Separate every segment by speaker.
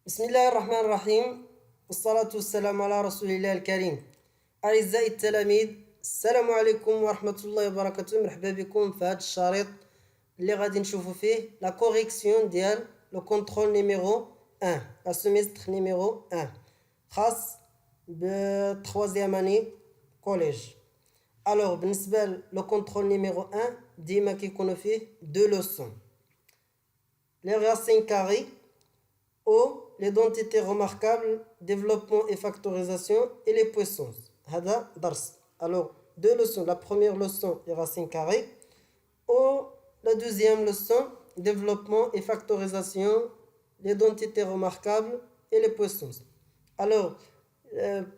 Speaker 1: بسم الله الرحمن الرحيم والصلاة والسلام على رسول الله الكريم. أعزائي التلاميذ، السلام عليكم ورحمة الله وبركاته. مرحبا بكم في هذا الشريط اللي غادي نشوفوا فيه لا كوريكسيون ديال لو كونترول نيميرو 1 لا سيمستر نيميرو 1 خاص بتخوازيام اني كوليج. الوغ بالنسبة لو كونترول نيميرو 1 ديما كيكونوا فيه دو لوسون، لي راسين كاري ou l'identité remarquable, développement et factorisation et les puissances. هذا درس. Alors, deux leçons. La première leçon, les racines carrées. Ou la deuxième leçon, développement et factorisation, l'identité remarquable et les puissances. Alors,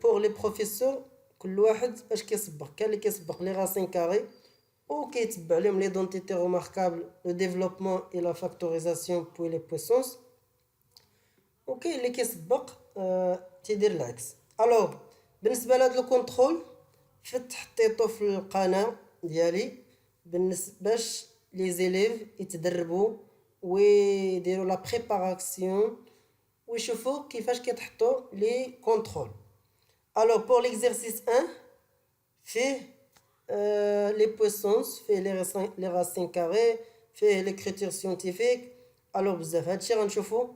Speaker 1: pour les professeurs, كل واحد اش كيسبق، كاين اللي كيسبق les racines carrées ou كيتبع لهم l'identité remarquable, le développement et la factorisation puis les puissances. وكاين اللي كيسبق تيدير العكس. الوغ بالنسبه لهاد لو كونترول حطيتو في القناه ديالي باش لي زيليف يتدربوا ويديروا لا بريباراسيون ويشوفوا كيفاش كيتحطوا لي كونترول. الوغ بور ليكزيرسيس 1 فيه لي بويسونس، فيه لي راسين كاري، فيه ليكريتور سيونتيفيك. الوغ بزاف هادشي غنشوفوا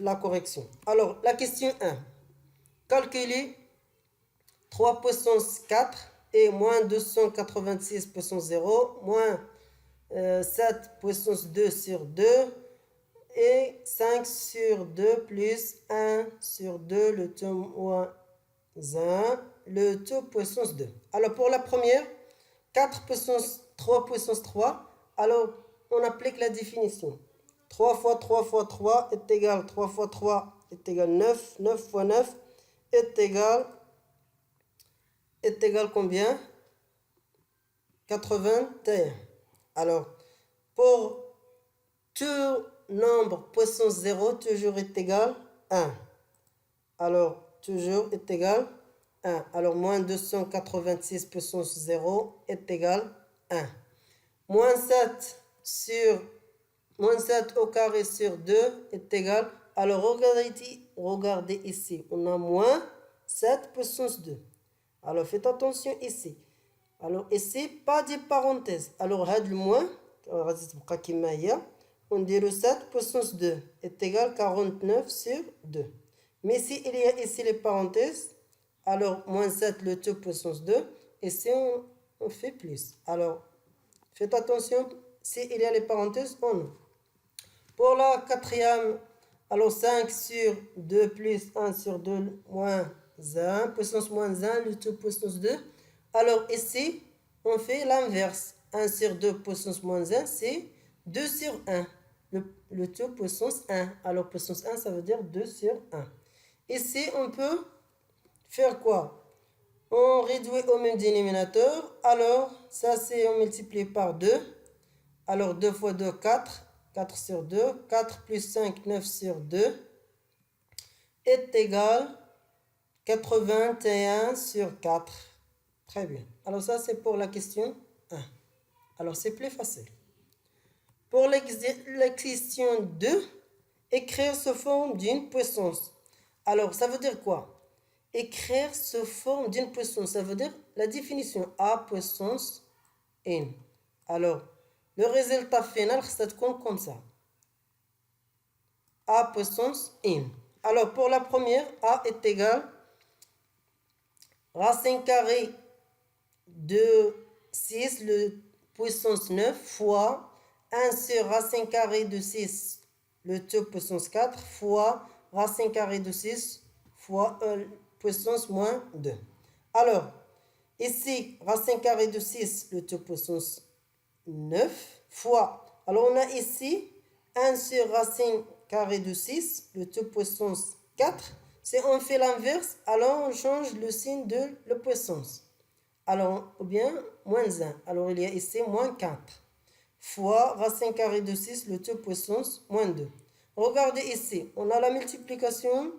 Speaker 1: la correction. Alors, la question 1. Calculer 3 puissance 4 et moins 286 puissance 0, moins 7 puissance 2 sur 2 et 5 sur 2 plus 1 sur 2, le tout moins 1, le tout puissance 2. Alors, pour la première, 4 puissance 3 puissance 3, alors on applique la définition. 3 fois 3 fois 3 est égal 3 fois 3 est égal 9. 9 fois 9 est égal combien? 81. Alors, pour tout nombre puissance 0, toujours est égal 1. Alors, toujours est égal 1. Alors, moins 286 puissance 0 est égal 1. Moins 7 sur moins 7 au carré sur 2 est égal. Alors regardez ici, on a moins 7 puissance 2. Alors faites attention ici. Alors ici, pas de parenthèse. Alors le moins, on dit le 7 puissance 2 est égal 49 sur 2. Mais si il y a ici les parenthèses, alors moins 7 le tout puissance 2, et si on fait plus. Alors faites attention, s'il y a les parenthèses, on non. Pour la quatrième, alors 5 sur 2 plus 1 sur 2 moins 1, puissance moins 1, le tout puissance 2. Alors ici, on fait l'inverse. 1 sur 2 puissance moins 1, c'est 2 sur 1. Le tout puissance 1. Alors puissance 1, ça veut dire 2 sur 1. Ici, on peut faire quoi? On réduit au même dénominateur. Alors, ça c'est on multiplie par 2. Alors 2 fois 2, 4. 4 sur 2, 4 plus 5, 9 sur 2 est égal 81 sur 4. Très bien. Alors ça c'est pour la question 1. Alors c'est plus facile. Pour la question 2, écrire sous forme d'une puissance. Alors ça veut dire quoi? Écrire sous forme d'une puissance, ça veut dire la définition A puissance n. Alors le résultat final, ça compte comme ça. A puissance n. Alors, pour la première, A est égal racine carrée de 6, le puissance 9, fois 1 sur racine carrée de 6, le tout puissance 4, fois racine carrée de 6, fois puissance moins 2. Alors, ici, racine carrée de 6, le tout puissance 9 fois, alors on a ici 1 sur racine carrée de 6, le tout puissance 4. Si on fait l'inverse, alors on change le signe de la puissance. Alors, ou bien moins 1. Alors il y a ici moins 4 fois racine carrée de 6, le tout puissance moins 2. Regardez ici, on a la multiplication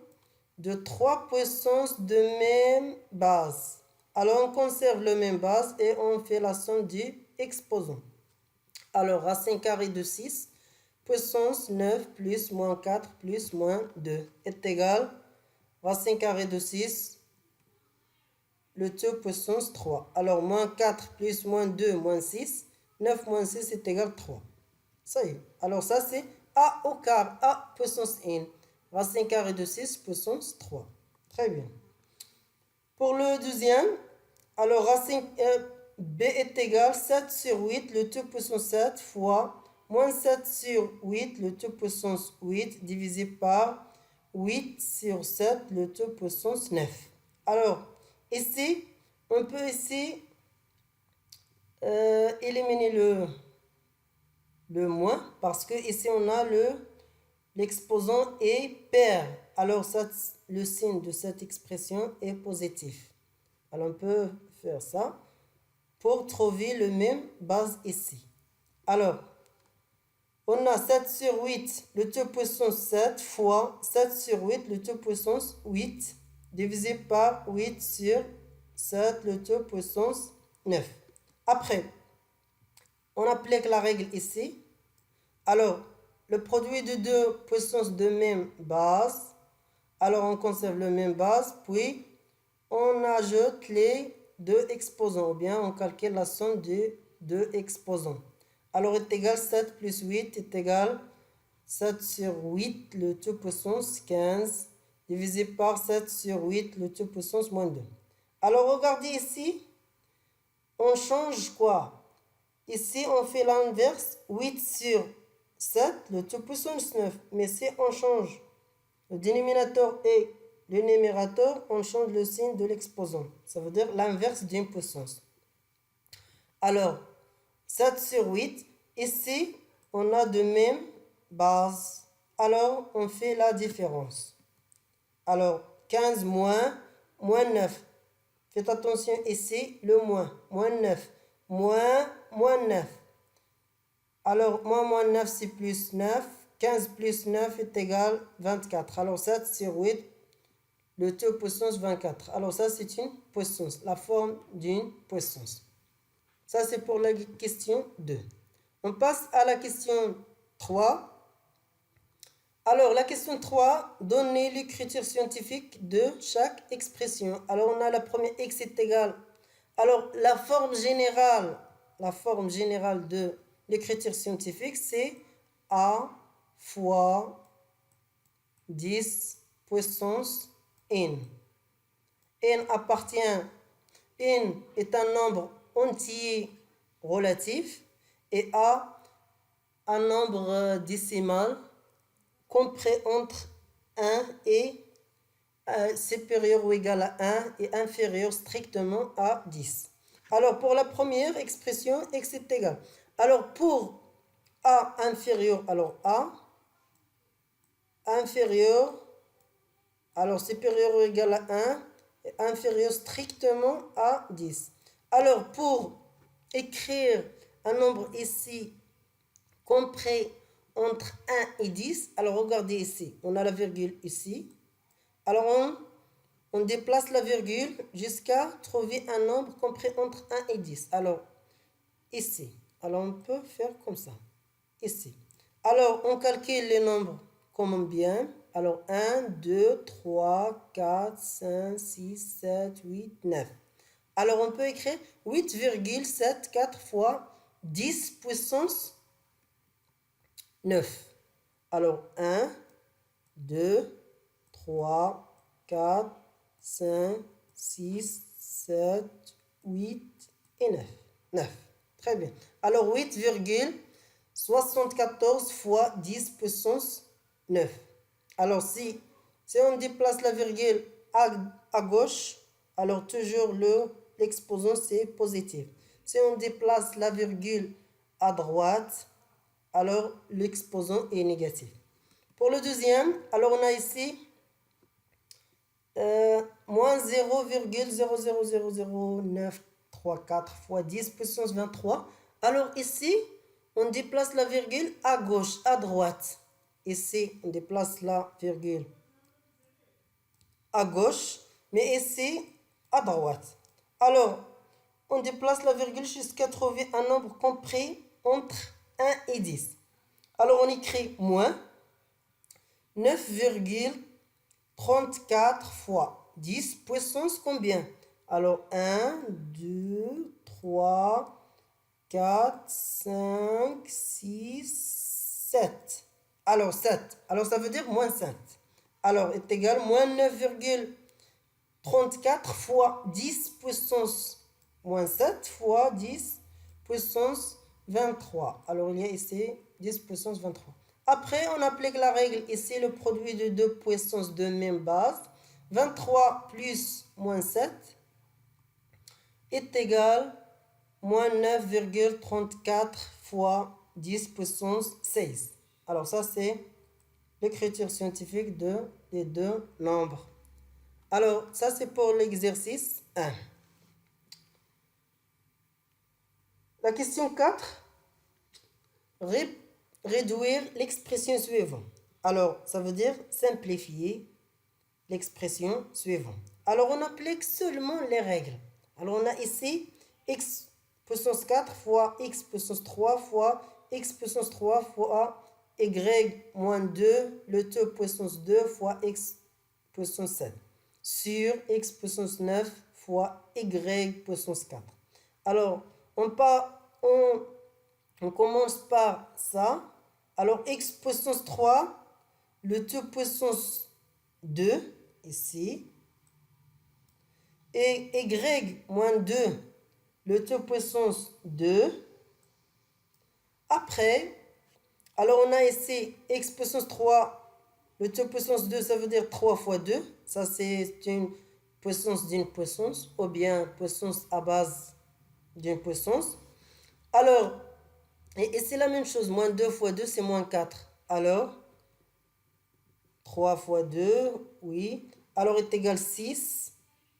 Speaker 1: de 3 puissances de même base. Alors on conserve la même base et on fait la somme du exposant. Alors, racine carrée de 6 puissance 9 plus moins 4 plus moins 2 est égal racine carrée de 6, le tout puissance 3. Alors, moins 4 plus moins 2 moins 6, 9 moins 6 est égal 3. Ça y est. Alors, ça c'est a au carré, a puissance n. Racine carrée de 6 puissance 3. Très bien. Pour le deuxième, alors racine b est égal 7 sur 8, le tout puissance 7 fois moins 7 sur 8, le tout puissance 8, divisé par 8 sur 7, le tout puissance 9. Alors, ici, on peut ici éliminer le moins, parce que ici, on a l'exposant est pair. Alors, le signe de cette expression est positif. Alors, on peut faire ça pour trouver le même base ici. Alors, on a 7 sur 8, le tout puissance 7 fois 7 sur 8, le tout puissance 8, divisé par 8 sur 7, le tout puissance 9. Après, on applique la règle ici. Alors, le produit de deux puissances de même base. Alors, on conserve la même base, puis on ajoute les deux exposants, ou bien on calcule la somme des deux exposants. Alors, est égal 7 plus 8 est égal 7 sur 8, le tout puissance 15, divisé par 7 sur 8, le tout puissance moins 2. Alors, regardez ici, on change quoi? Ici, on fait l'inverse, 8 sur 7, le tout puissance 9. Mais si on change le dénominateur et le numérateur, on change le signe de l'exposant. Ça veut dire l'inverse d'une puissance. Alors, 7 sur 8, ici, on a de même base. Alors, on fait la différence. Alors, 15 moins 9. Faites attention ici, le moins 9. Moins 9. Alors, moins 9, c'est plus 9. 15 plus 9 est égal 24. Alors, 7 sur 8, le tout puissance 24. Alors, ça, c'est une puissance, la forme d'une puissance. Ça, c'est pour la question 2. On passe à la question 3. Alors, la question 3, donnez l'écriture scientifique de chaque expression. Alors, on a la première x est égal. Alors, la forme générale de l'écriture scientifique, c'est a fois 10 puissance n. N est un nombre entier relatif et a un nombre décimal compris entre 1 et supérieur ou égal à 1 et inférieur strictement à 10. Alors, pour la première expression, x est égal. Alors, pour a inférieur, alors a inférieur, alors supérieur ou égal à 1 et inférieur strictement à 10. Alors, pour écrire un nombre ici compris entre 1 et 10, alors regardez ici, on a la virgule ici. Alors, on déplace la virgule jusqu'à trouver un nombre compris entre 1 et 10. Alors, ici. Alors, on peut faire comme ça. Ici. Alors, on calcule les nombres comme bien. Alors, 1, 2, 3, 4, 5, 6, 7, 8, 9. Alors, on peut écrire 8,74 fois 10 puissance 9. Alors, 1, 2, 3, 4, 5, 6, 7, 8 et 9. 9. Très bien. Alors, 8,74 fois 10 puissance 9. Alors, si on déplace la virgule à gauche, alors toujours l'exposant c'est positif. Si on déplace la virgule à droite, alors l'exposant est négatif. Pour le deuxième, alors on a ici moins 0,000934 fois 10 puissance 23. Alors ici, on déplace la virgule à gauche, à droite. Ici, on déplace la virgule à gauche, mais ici, à droite. Alors, on déplace la virgule jusqu'à trouver un nombre compris entre 1 et 10. Alors on écrit moins 9,34 fois 10 puissance combien? Alors 1, 2, 3, 4, 5, 6, 7. Alors 7. Alors ça veut dire moins 7. Alors est égal moins 9,34 fois 10 puissance moins 7 fois 10 puissance 23. Alors il y a ici 10 puissance 23. Après, on applique la règle. Ici, le produit de deux puissances de même base. 23 plus moins 7 est égal moins 9,34 fois 10 puissance 16. Alors ça, c'est l'écriture scientifique des deux nombres. Alors, ça, c'est pour l'exercice 1. La question 4. Réduire l'expression suivante. Alors, ça veut dire simplifier l'expression suivante. Alors, on applique seulement les règles. Alors, on a ici x puissance 4 fois x puissance 3 fois x puissance 3 fois y moins 2, le tout puissance 2 fois x puissance 7 sur x puissance 9 fois y puissance 4. Alors, on commence par ça. Alors, x puissance 3, le tout puissance 2, ici. Et y moins 2, le tout puissance 2. Après, alors on a ici x puissance 3, le tout puissance 2, ça veut dire 3 fois 2. Ça, c'est une puissance d'une puissance, ou bien puissance à base d'une puissance. Alors, et c'est la même chose, moins 2 fois 2, c'est moins 4. Alors, 3 fois 2, oui. Alors, est égal 6.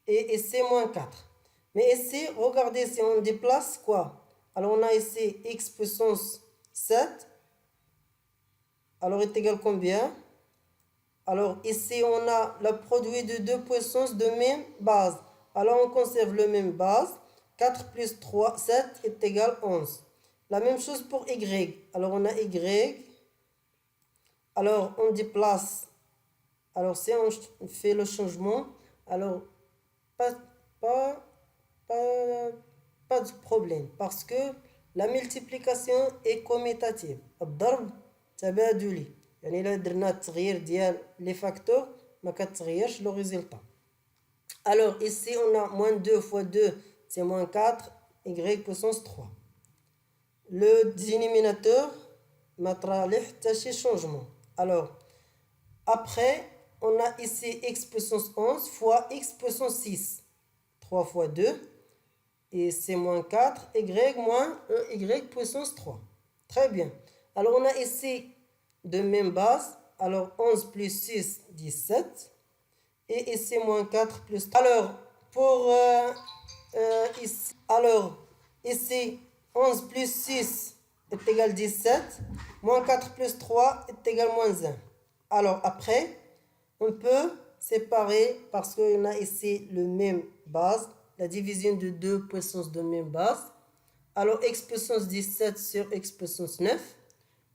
Speaker 1: Et c'est moins 4. Mais ici, regardez, si on déplace quoi? Alors, on a ici x puissance 7. Alors, est égal combien? Alors, ici, on a le produit de deux puissances de même base. Alors, on conserve le même base. 4 plus 3, 7 est égal 11. La même chose pour y. Alors, on a y. Alors, on déplace. Alors, si on fait le changement, alors, pas de problème. Parce que la multiplication est commutative. الضرب تبادلي. يعني إلا درنا التغيير ديال les facteurs ما كتغيرش le résultat. Alors, ici, on a moins 2 fois 2, c'est moins 4, y puissance 3. Le dénominateur mettra les changements. Alors, après, on a ici x puissance 11 fois x puissance 6. 3 fois 2, et c'est moins 4, y moins y puissance 3. Très bien. Alors, on a ici de même base. Alors, 11 plus 6, 17. Et ici, moins 4 plus 3. Alors, pour ici, alors, ici, 11 plus 6 est égal 17. Moins 4 plus 3 est égal moins 1. Alors, après, on peut séparer parce qu'on a ici le même base. La division de deux puissances de même base. Alors, x puissance 17 sur x puissance 9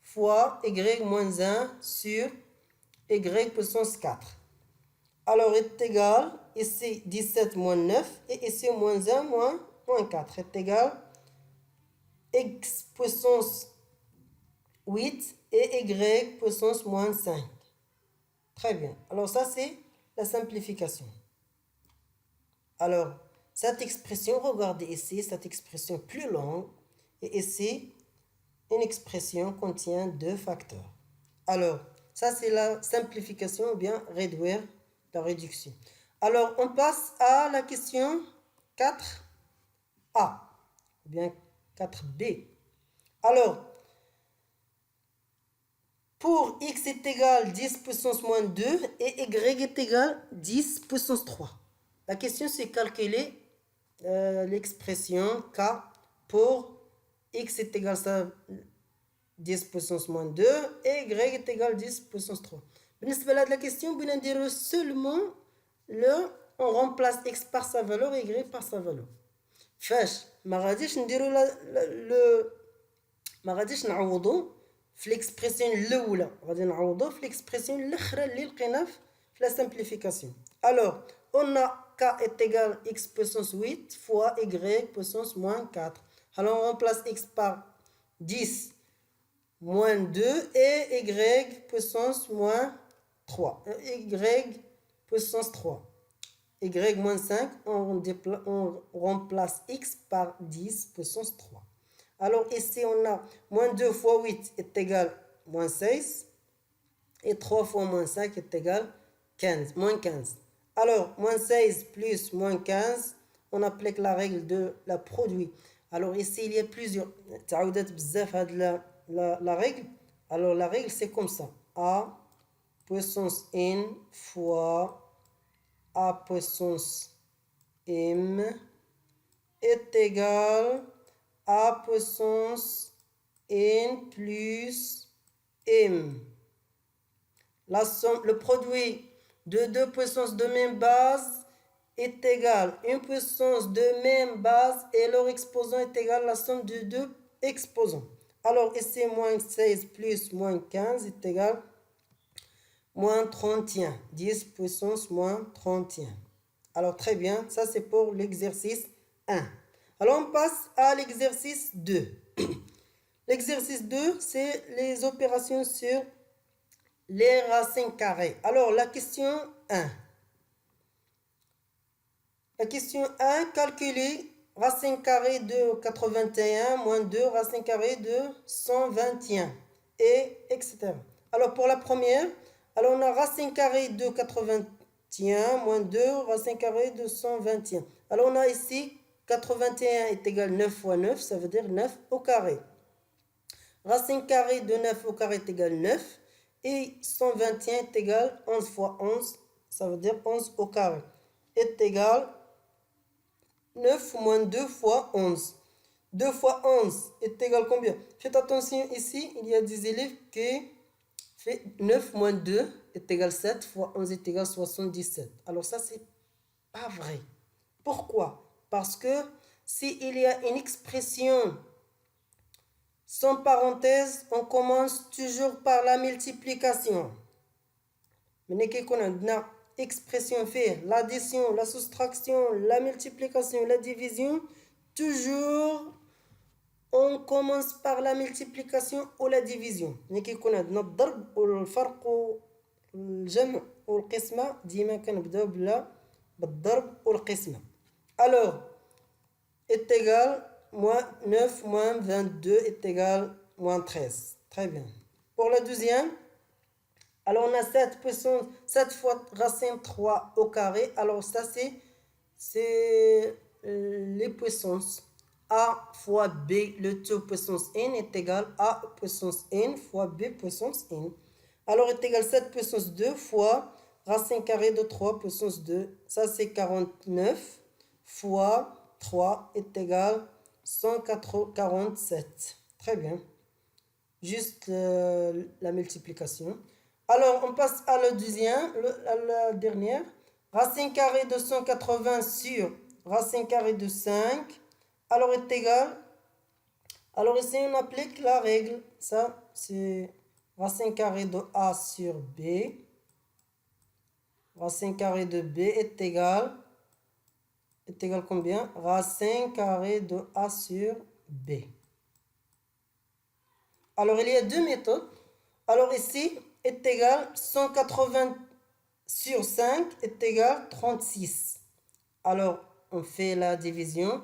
Speaker 1: fois y moins 1 sur y puissance 4. Alors, est égal, ici 17 moins 9 et ici moins 1 moins 4 est égal x puissance 8 et y puissance moins 5. Très bien. Alors, ça, c'est la simplification. Alors, cette expression, regardez ici, cette expression plus longue. Et ici, une expression contient deux facteurs. Alors, ça c'est la simplification ou bien réduire la réduction. Alors, on passe à la question 4a ou bien 4b. Alors, pour x est égal 10 puissance moins 2 et y est égal 10 puissance 3. La question c'est calculer l'expression k pour x est égal à 10 puissance moins 2 et y est égal 10 puissance 3. بالنسبة لهاد la question, on dire seulement on remplace x par sa valeur et y par sa valeur. فاش ما غاديش نديرو ما غاديش نعوضو في l'expression الأولى غادي نعوضو في l'expression الأخرى اللي لقينا في la simplification. Alors, on a k est égal à x puissance 8 fois y puissance moins 4. Alors, on remplace x par 10 moins 2 et y puissance moins 3. Y puissance 3. Y moins 5, on remplace x par 10 puissance 3. Alors ici, on a moins 2 fois 8 est égal à moins 16. Et 3 fois moins 5 est égal à 15, moins 15. Alors, moins 16 plus moins 15, on applique la règle de la produit. Alors ici, il y a plusieurs. La règle. Alors la règle, c'est comme ça. A puissance n fois A puissance m est égal à A puissance n plus m. La somme, le produit de deux puissances de même base est égal à une puissance de même base et leur exposant est égal à la somme de deux exposants. Alors ici, moins 16 plus moins 15 est égal à moins 31. 10 puissance moins 31. Alors très bien, ça c'est pour l'exercice 1. Alors on passe à l'exercice 2. L'exercice 2, c'est les opérations sur les racines carrées. Alors la question 1. La question 1, calculer racine carrée de 81 moins 2 racine carrée de 121 et etc. Alors pour la première, alors on a racine carrée de 81 moins 2 racine carrée de 121. Alors on a ici 81 est égal à 9 fois 9, ça veut dire 9 au carré. Racine carrée de 9 au carré est égal à 9 et 121 est égal à 11 fois 11, ça veut dire 11 au carré, est égal à 9 moins 2 fois 11. 2 fois 11 est égal à combien? Faites attention ici, il y a des élèves qui fait 9 moins 2 est égal à 7 fois 11 est égal à 77. Alors ça, c'est pas vrai. Pourquoi? Parce que s'il y a une expression sans parenthèse, on commence toujours par la multiplication. Mais qu'on a une expression fait l'addition, la soustraction, la multiplication, la division, toujours on commence par la multiplication ou la division. نكي يكون عندنا الضرب والفرق والجمع والقسمة ديما كنبداو بالضرب والقسمة. Alors est égal moins 9 moins 22 est égal moins 13. Très bien. Pour la deuxième, alors on a 7 puissance 7 fois racine 3 au carré. Alors ça c'est les puissances. A fois B, le tout puissance n est égal à A puissance n fois B puissance n. Alors est égal à 7 puissance 2 fois racine carrée de 3 puissance 2. Ça c'est 49 fois 3 est égal à 147. Très bien. Juste la multiplication. Alors on passe à la deuxième, à la dernière. Racine carrée de 180 sur racine carrée de 5. Alors est égal. Alors ici on applique la règle. Ça c'est racine carrée de A sur B. Racine carrée de B est égal combien? Racine carrée de A sur B. Alors il y a deux méthodes. Alors ici est égal 180 sur 5 est égal 36. Alors on fait la division.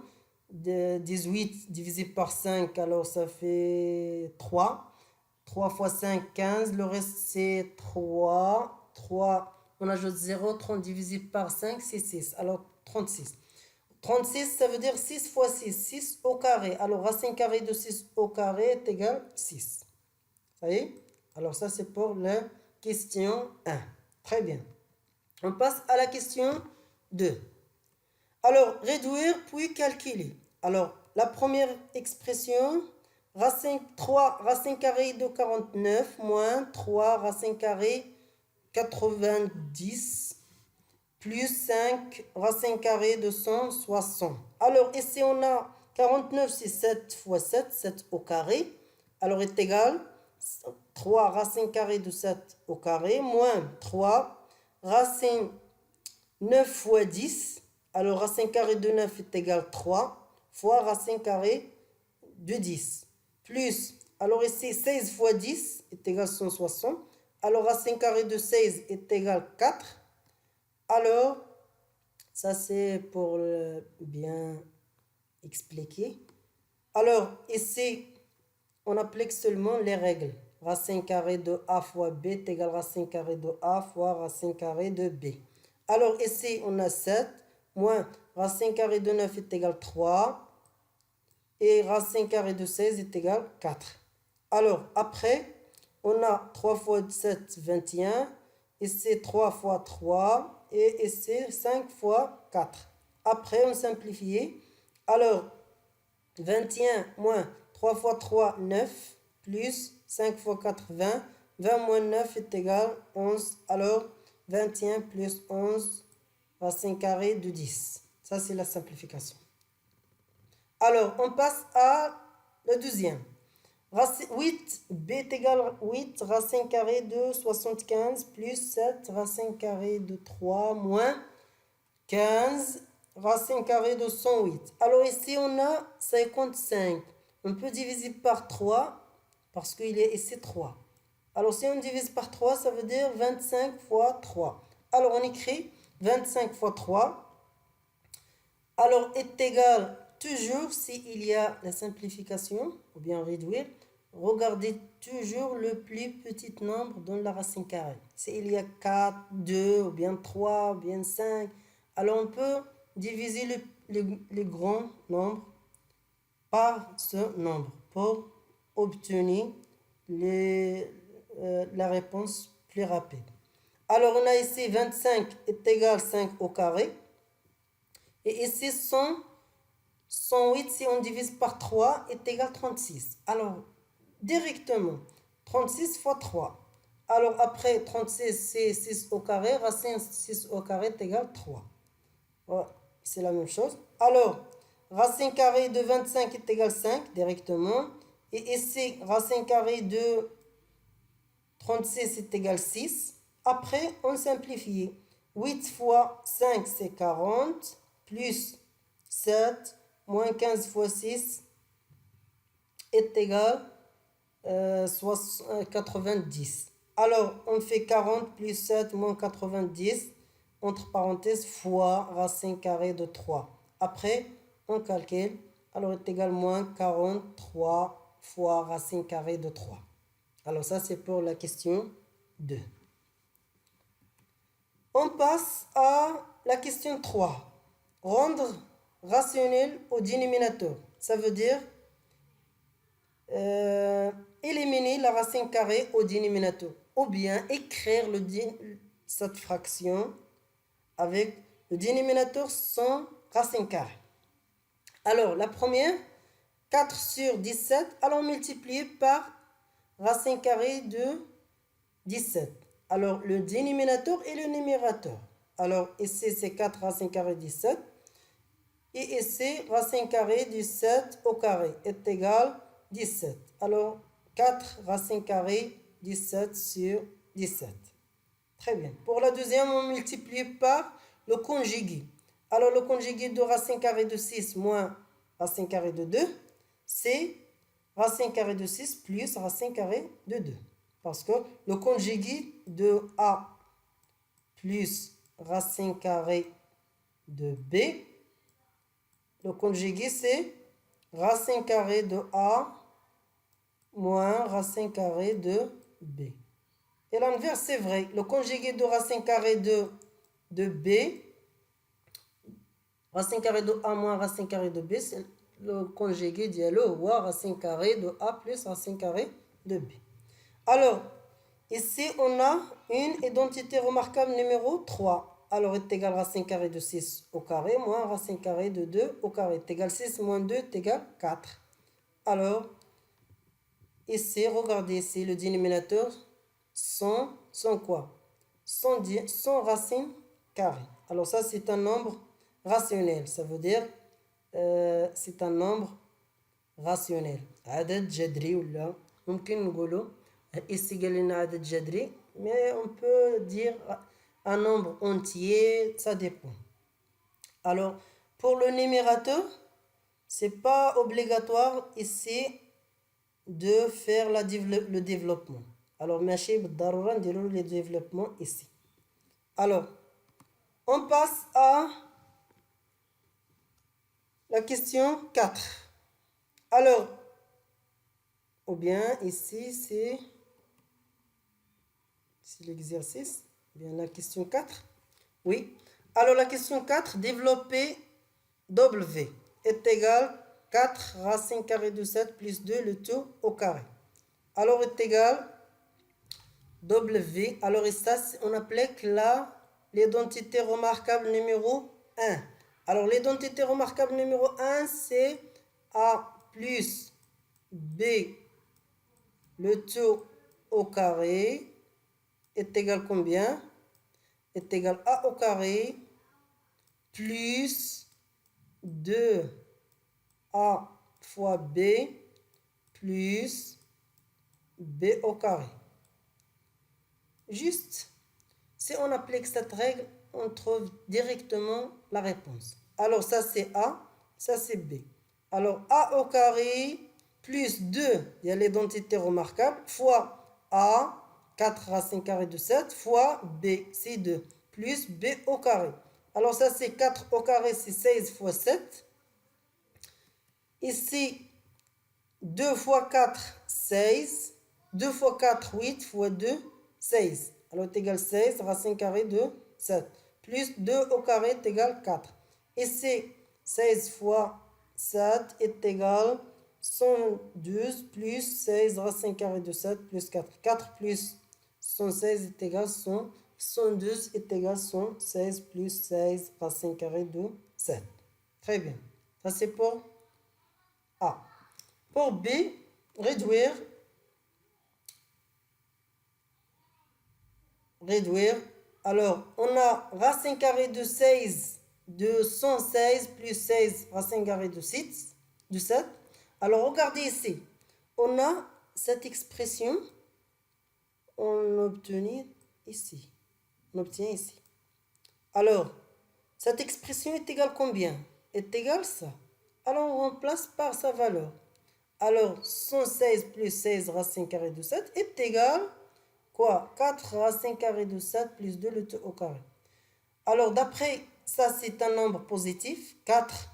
Speaker 1: De 18 divisé par 5, alors ça fait 3. 3 fois 5, 15. Le reste, c'est 3. 3, on ajoute 0. 30 divisé par 5, c'est 6. Alors, 36. 36, ça veut dire 6 fois 6. 6 au carré. Alors, racine carrée de 6 au carré est égal à 6. Ça y est? Alors, ça, c'est pour la question 1. Très bien. On passe à la question 2. Alors, réduire puis calculer. Alors, la première expression, racine 3 racine carrée de 49 moins 3 racine carrée 90 plus 5 racine carrée de 160. Alors, ici, on a 49, c'est 7 fois 7, 7 au carré. Alors, est égal 3 racine carrée de 7 au carré, moins 3 racine 9 fois 10. Alors racine carrée de 9 est égal 3 fois racine carrée de 10. Plus, alors ici 16 fois 10 est égal 160. Alors racine carrée de 16 est égal 4. Alors, ça c'est pour bien expliquer. Alors ici, on applique seulement les règles. Racine carrée de A fois B est égal racine carrée de A fois racine carrée de B. Alors ici, on a 7 moins racine carrée de 9 est égal 3. Et racine carrée de 16 est égal 4. Alors, après, on a 3 fois 7, 21. Ici, 3 fois 3. Et ici, 5 fois 4. Après, on simplifie. Alors, 21 moins 3 fois 3, 9. Plus 5 fois 4, 20. 20 moins 9 est égal 11. Alors, 21 plus 11, racine carrée de 10. Ça, c'est la simplification. Alors, on passe à le deuxième. 8, b est égal 8, racine carrée de 75, plus 7, racine carrée de 3, moins 15, racine carrée de 108. Alors ici, on a 55. On peut diviser par 3, parce qu'il y a ici 3. Alors si on divise par 3, ça veut dire 25 fois 3. Alors on écrit 25 fois 3. Alors est égal, toujours s'il y a la simplification, ou bien réduire, regardez toujours le plus petit nombre dans la racine carrée. S'il y a 4, 2, ou bien 3, ou bien 5, alors on peut diviser le grand nombre par ce nombre pour obtenir la réponse plus rapide. Alors on a ici 25 est égal 5 au carré. Et ici 108, si on divise par 3, est égal 36. Alors, directement, 36 fois 3. Alors, après 36, c'est 6 au carré. Racine 6 au carré est égal 3. Voilà, c'est la même chose. Alors, racine carrée de 25 est égal 5, directement. Et ici, racine carrée de 36 est égal 6. Après, on simplifie. 8 fois 5, c'est 40. Plus 7 moins 15 fois 6 est égal 90. Alors, on fait 40 plus 7 moins 90, entre parenthèses, fois racine carrée de 3. Après, on calcule. Alors, est égal moins 43 fois racine carrée de 3. Alors, ça, c'est pour la question 2. On passe à la question 3. Rendre rationnel au dénominateur. Ça veut dire éliminer la racine carrée au dénominateur. Ou bien écrire cette fraction avec le dénominateur sans racine carrée. Alors, la première, 4 sur 17, allons multiplier par racine carrée de 17. Alors, le dénominateur et le numérateur. Alors, ici, c'est 4 racine carrée de 17. Et ici, racine carrée du 7 au carré est égal 17. Alors, 4 racine carrée 17 sur 17. Très bien. Pour la deuxième, on multiplie par le conjugué. Alors, le conjugué de racine carrée de 6 moins racine carrée de 2, c'est racine carrée de 6 plus racine carrée de 2. Parce que le conjugué de A plus racine carrée de B, le conjugué, c'est racine carrée de A moins racine carrée de B. Et l'inverse, c'est vrai. Le conjugué de racine carrée de B, racine carrée de A moins racine carrée de B, c'est le conjugué dialogue ou racine carrée de A plus racine carrée de B. Alors, ici, on a une identité remarquable numéro 3. Alors, est égal racine carrée de 6 au carré moins racine carrée de 2 au carré. Est égal 6 moins 2 est égal 4. Alors, ici, regardez ici, le dénominateur sans quoi? Sans racine carrée. Alors, ça, c'est un nombre rationnel. Ça veut dire, c'est un nombre rationnel. عدد جذري ولا ممكن نقوله ici قال لنا عدد جذري mais on peut dire un nombre entier, ça dépend. Alors pour le numérateur, c'est pas obligatoire ici de faire le développement. Alors ماشي بالضرورة نديرو le développement ici. Alors on passe à la question 4. Alors ou bien ici c'est l'exercice, bien la question 4. Oui. Alors la question 4, développer W est égal 4 racine carrée de 7 plus 2 le tout au carré. Alors est égal W. Alors ça on applique l'identité remarquable numéro 1. Alors l'identité remarquable numéro 1 c'est A plus B le tout au carré est égal combien? Est égal A au carré plus 2A fois B plus B au carré. Juste, si on applique cette règle, on trouve directement la réponse. Alors ça c'est A, ça c'est B. Alors A au carré plus 2, il y a l'identité remarquable, fois A, 4 racine carrée de 7, fois B, c'est 2, plus B au carré. Alors ça c'est 4 au carré, c'est 16 fois 7. Ici, 2 fois 4, 16. 2 fois 4, 8 fois 2, 16. Alors est égal 16, racine carrée de 7. Plus 2 au carré est égal 4. Ici, 16 fois 7 est égal 112 plus 16 racine carrée de 7 plus 4. 4 plus 116 est égal 100. 112 est égal 116 plus 16 racine carrée de 7. Très bien. Ça c'est pour A. Pour B, réduire. Alors, on a racine carrée de 16 de 116 plus 16 racine carrée de 6, de 7. Alors, regardez ici. On a cette expression. On obtient ici. On obtient ici. Alors, cette expression est égale combien? Est égale ça. Alors, on remplace par sa valeur. Alors, 116 plus 16 racine carrée de 7 est égal quoi? 4 racine carrée de 7 plus 2 le tout au carré. Alors, d'après ça, c'est un nombre positif. 4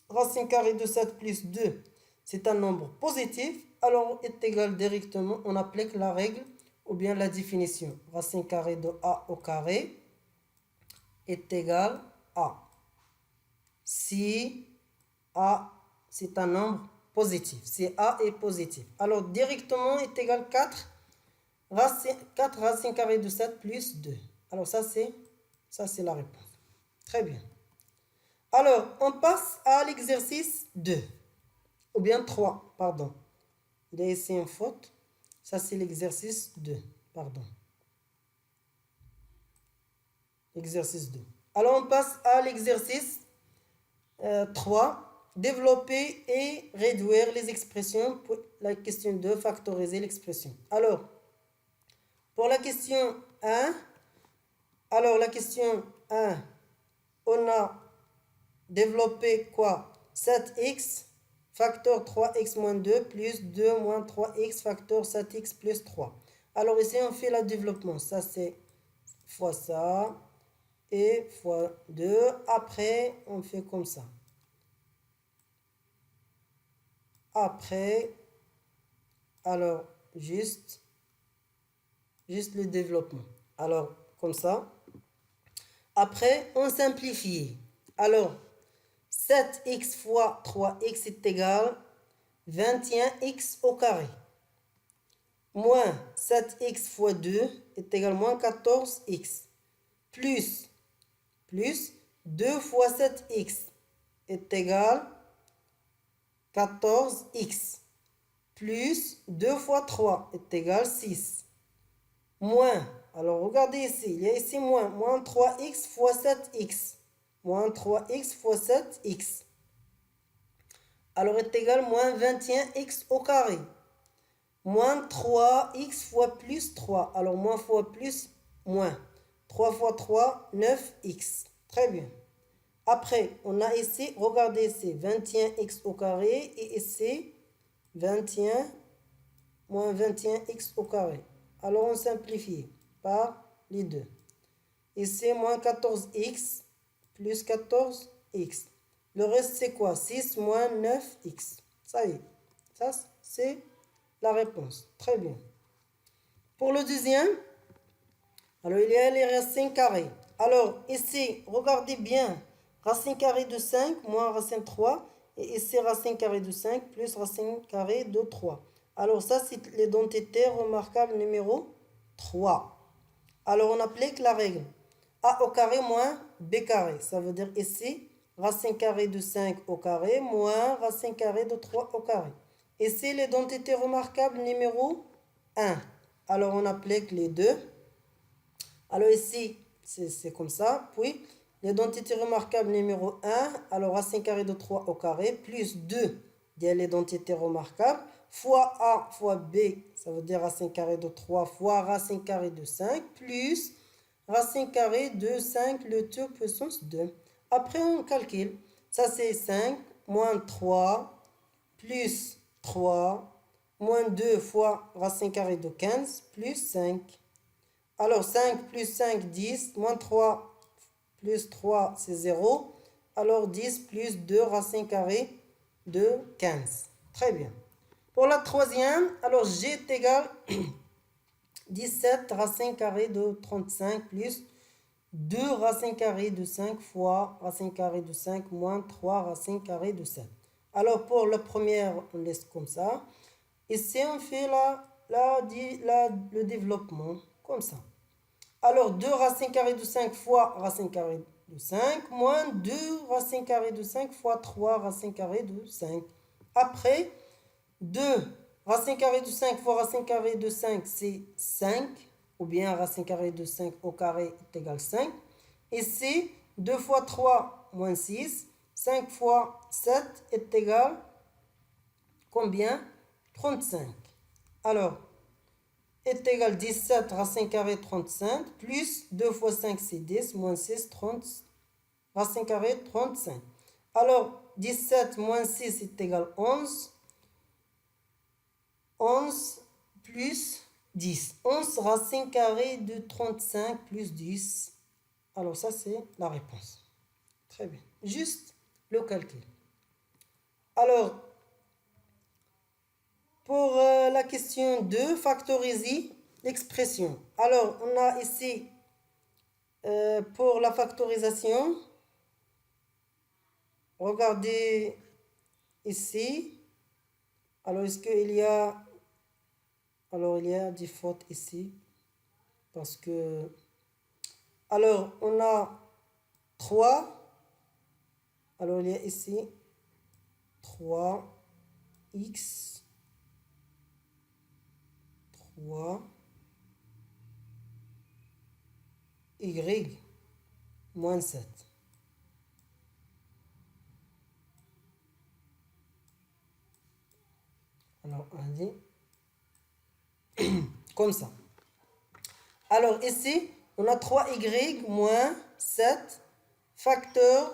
Speaker 1: racine carrée de 7 plus 2, c'est un nombre positif. Alors, est égal directement, on applique la règle ou bien la définition. Racine carrée de A au carré est égal à si A, c'est un nombre positif. Si A est positif. Alors, directement est égal 4 racine carrée de 7 plus 2. Alors, ça, c'est la réponse. Très bien. Alors, on passe à l'exercice 2. Ou bien 3, pardon. Il y a ici une faute. Ça, c'est l'exercice 2. Pardon. Exercice 2. Alors, on passe à l'exercice 3. Développer et réduire les expressions. Pour la question 2, factoriser l'expression. Alors, pour la question 1, on a développé quoi? 7x facteur 3x moins 2 plus 2 moins 3x facteur 7x plus 3. Alors ici, on fait le développement. Ça, c'est fois ça et fois 2. Après, on fait comme ça. Après, alors, juste le développement. Alors, comme ça. Après, on simplifie. Alors, 7x fois 3x est égal 21x au carré. Moins 7x fois 2 est égal moins 14x. Plus 2 fois 7x est égal 14x. Plus 2 fois 3 est égal 6. Moins, alors regardez ici, il y a ici moins 3x fois 7x. Moins 3x fois 7x. Alors est égal moins 21x au carré. moins 3x fois plus 3. Alors, moins fois plus, moins. 3 fois 3, 9x. Très bien. Après, on a ici, regardez ici, 21x au carré et ici, 21 moins 21x au carré. Alors, on simplifie par les deux. Ici, moins 14x plus 14x. Le reste, c'est quoi? 6 moins 9x. Ça y est. Ça, c'est la réponse. Très bien. Pour le deuxième, alors il y a les racines carrées. Alors, ici, regardez bien. Racine carrée de 5 moins racine 3. Et ici, racine carrée de 5 plus racine carrée de 3. Alors, ça, c'est l'identité remarquable numéro 3. Alors, on applique la règle. A au carré moins B carré. Ça veut dire ici, racine carrée de 5 au carré moins racine carrée de 3 au carré. Ici, l'identité remarquable numéro 1. Alors, on applique les deux. Alors ici, c'est comme ça. Puis, l'identité remarquable numéro 1, alors racine carrée de 3 au carré, plus 2 de l'identité remarquable, fois A fois B, ça veut dire racine carrée de 3 fois racine carrée de 5, plus racine carrée de 5, le tout puissance 2. Après, on calcule. Ça, c'est 5 moins 3 plus 3 moins 2 fois racine carrée de 15 plus 5. Alors 5 plus 5, 10, moins 3 plus 3, c'est 0. Alors 10 plus 2 racine carrée de 15. Très bien. Pour la troisième, alors G est égal 17 racine carrée de 35 plus 2 racine carrée de 5 fois racine carrée de 5 moins 3 racine carrée de 7. Alors pour la première, on laisse comme ça. Ici, on fait le développement comme ça. Alors 2 racine carrée de 5 fois racine carrée de 5 moins 2 racine carrée de 5 fois 3 racine carrée de 5. Après, 2 racine carrée de 5 fois racine carrée de 5, c'est 5. Ou bien racine carrée de 5 au carré est égal 5. Ici, 2 fois 3 moins 6. 5 fois 7 est égal combien? 35. Alors, est égal 17 racine carrée 35 plus 2 fois 5 c'est 10 moins 6 30 racine carrée 35. Alors 17 moins 6 est égal 11. 11 plus 10. 11 racine carrée de 35 plus 10. Alors ça c'est la réponse. Très bien. Juste le calcul. Alors pour la question 2, factoriser l'expression. Alors, on a ici, pour la factorisation, regardez ici. Alors, est-ce qu'il y a... Alors, il y a des fautes ici. Parce que... Alors, on a 3. Alors, il y a ici 3x. 3 y moins 7. Alors, on dit comme ça. Alors, ici, on a 3y moins 7 facteur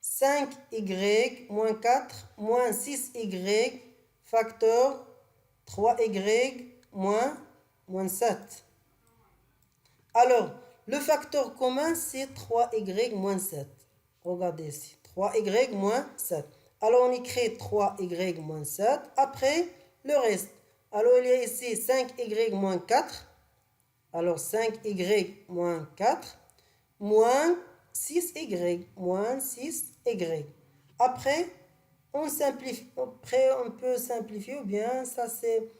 Speaker 1: 5y moins 4 moins 6y facteur 3y moins 7. Alors, le facteur commun, c'est 3y moins 7. Regardez ici, 3y moins 7. Alors, on écrit 3y moins 7. Après, le reste. Alors, il y a ici 5y moins 4. Alors, 5y moins 4 moins 6y moins 6y. Après, on simplifie. Après, on peut simplifier ou bien ça c'est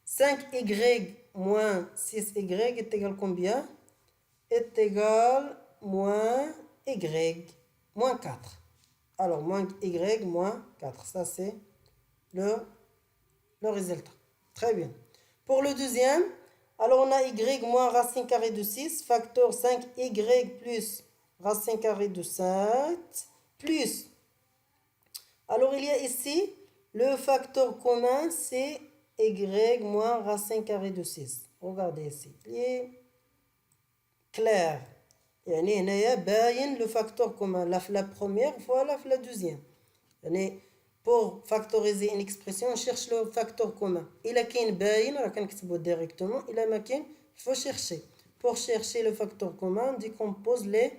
Speaker 1: 5y moins 6y est égal combien? Est égal moins y moins 4. Alors, moins y moins 4. Ça, c'est le résultat. Très bien. Pour le deuxième, alors on a y moins racine carrée de 6, facteur 5y plus racine carrée de 7, plus. Alors, il y a ici, le facteur commun, c'est y moins racine carrée de 6. Regardez ici. Il est clair. يعني هنايا باين le facteur commun la première fois la deuxième. يعني pour factoriser une expression on cherche le facteur commun. إلا كاين باين راه كنكتبو directement. إلا ما كاين il faut chercher. Pour chercher le facteur commun on décompose les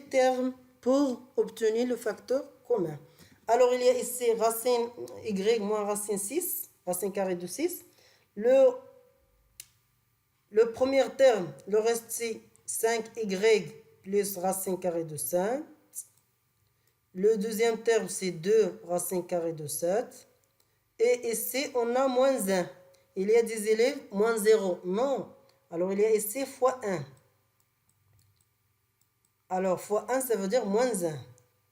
Speaker 1: termes pour obtenir le facteur commun. Alors il y a ici racine y moins racine 6, racine carrée de 6. Le premier terme, le reste c'est 5y plus racine carrée de 5. Le deuxième terme c'est 2 racine carrée de 7. Et ici on a moins 1. Il y a des élèves moins 0. Non. Alors il y a ici fois 1. Alors fois 1 ça veut dire moins 1.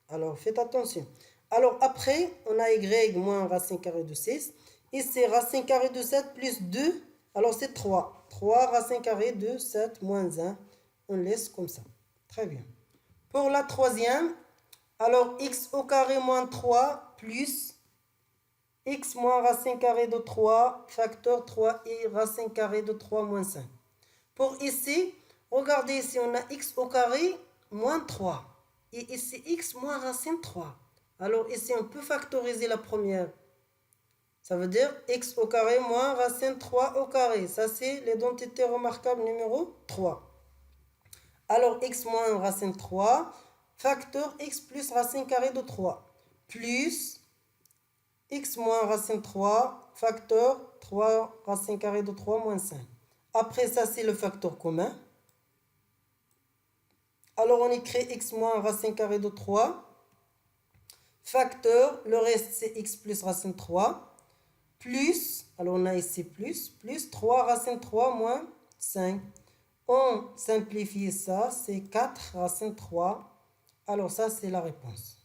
Speaker 1: Alors faites attention. Alors après on a y moins racine carrée de 6. Ici racine carrée de 7 plus 2. Alors c'est 3. 3 racine carrée de 7 moins 1. On laisse comme ça. Très bien. Pour la troisième, alors x au carré moins 3 plus x moins racine carrée de 3 facteur 3 et racine carrée de 3 moins 5. Pour ici, regardez ici, on a x au carré moins 3. Et ici, x moins racine 3. Alors ici, on peut factoriser la première. Ça veut dire x au carré moins racine 3 au carré. Ça, c'est l'identité remarquable numéro 3. Alors x moins racine 3, facteur x plus racine carrée de 3. Plus x moins racine 3, facteur 3 racine carrée de 3 moins 5. Après ça, c'est le facteur commun. Alors on écrit x moins racine carrée de 3. Facteur, le reste c'est x plus racine 3. Plus, alors on a ici plus 3 racine 3 moins 5. On simplifie ça, c'est 4 racine 3. Alors ça, c'est la réponse.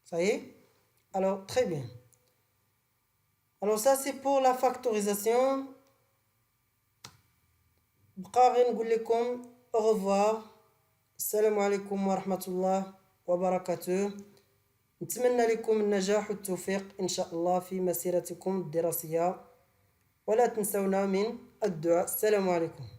Speaker 1: Ça y est? Alors, très bien. Alors ça, c'est pour la factorisation. بقى نقول لكم au revoir. السلام عليكم ورحمة الله وبركاته. نتمنى لكم النجاح والتوفيق إن شاء الله في مسيرتكم الدراسية. ولا تنسونا من الدعاء. السلام عليكم.